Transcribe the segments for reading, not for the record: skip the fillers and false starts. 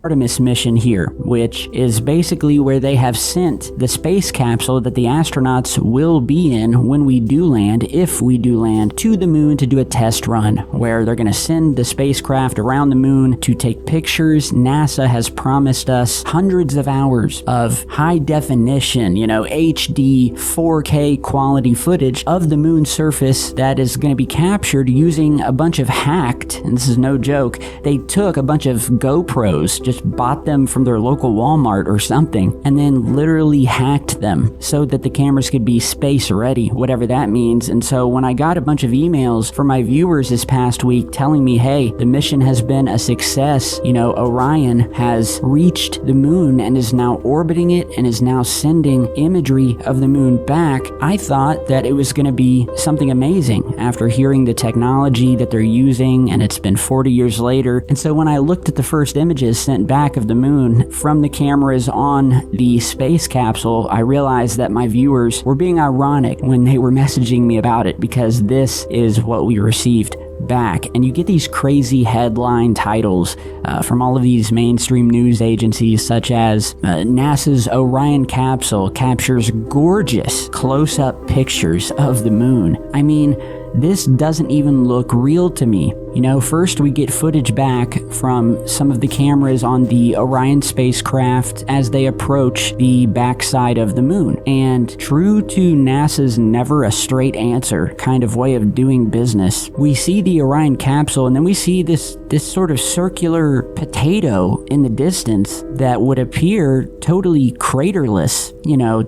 Artemis mission here, which is basically where they have sent the space capsule that the astronauts will be in when we do land, if we do land, to the moon to do a test run, where they're going to send the spacecraft around the moon to take pictures. NASA has promised us hundreds of hours of high definition, HD 4K quality footage of the moon's surface that is going to be captured using a bunch of hacked, and this is no joke, they took a bunch of GoPros, just bought them from their local Walmart or something, and then literally hacked them so that the cameras could be space ready, whatever that means. And so when I got a bunch of emails from my viewers this past week telling me, hey, the mission has been a success, Orion has reached the moon and is now orbiting it and is now sending imagery of the moon back, I thought that it was going to be something amazing after hearing the technology that they're using, and it's been 40 years later. And so when I looked at the first images sent back of the moon from the cameras on the space capsule, I realized that my viewers were being ironic when they were messaging me about it, because this is what we received back. And you get these crazy headline titles from all of these mainstream news agencies, such as NASA's Orion capsule captures gorgeous close-up pictures of the moon. I mean, this doesn't even look real to me. First we get footage back from some of the cameras on the Orion spacecraft as they approach the backside of the moon. And true to NASA's never a straight answer kind of way of doing business, we see the Orion capsule, and then we see this sort of circular potato in the distance that would appear totally craterless,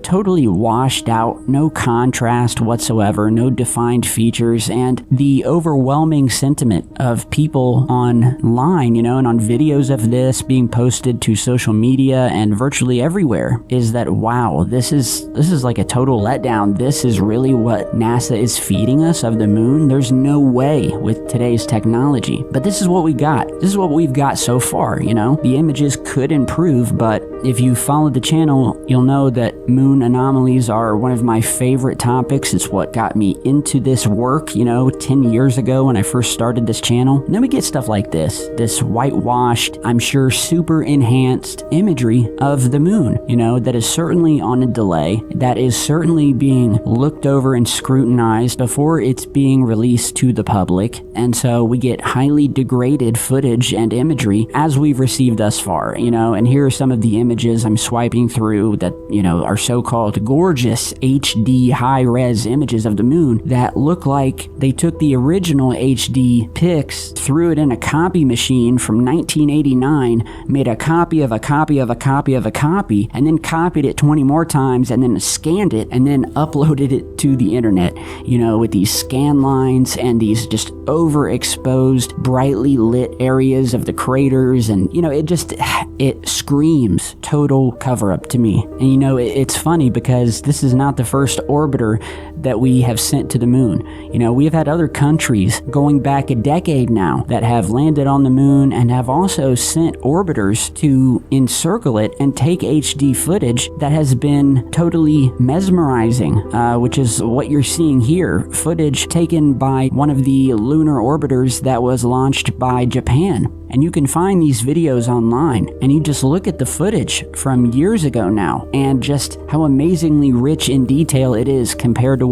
totally washed out, no contrast whatsoever, no defined features, and the overwhelming sentiment of people online, and on videos of this being posted to social media and virtually everywhere, is that, wow, this is like a total letdown. This is really what NASA is feeding us of the moon. There's no way with today's technology. But this is what we got. This is what we've got so far, The images could improve, but if you follow the channel, you'll know that moon anomalies are one of my favorite topics. It's what got me into this work, 10 years ago when I first started this channel. And then we get stuff like this whitewashed, I'm sure super enhanced imagery of the moon, that is certainly on a delay, that is certainly being looked over and scrutinized before it's being released to the public. And so we get highly degraded footage and imagery as we've received thus far, and here are some of the images I'm swiping through that, are so-called gorgeous HD high-res images of the moon that look like they took the original HD pics, threw it in a copy machine from 1989, made a copy of a copy of a copy of a copy, and then copied it 20 more times, and then scanned it, and then uploaded it to the internet, with these scan lines and these just overexposed, brightly lit areas of the craters, and, it screams total cover-up to me. And, it's funny because this is not the first orbiter that we have sent to the moon. We have had other countries going back a decade now that have landed on the moon and have also sent orbiters to encircle it and take HD footage that has been totally mesmerizing, which is what you're seeing here. Footage taken by one of the lunar orbiters that was launched by Japan. And you can find these videos online, and you just look at the footage from years ago now, and just how amazingly rich in detail it is compared to what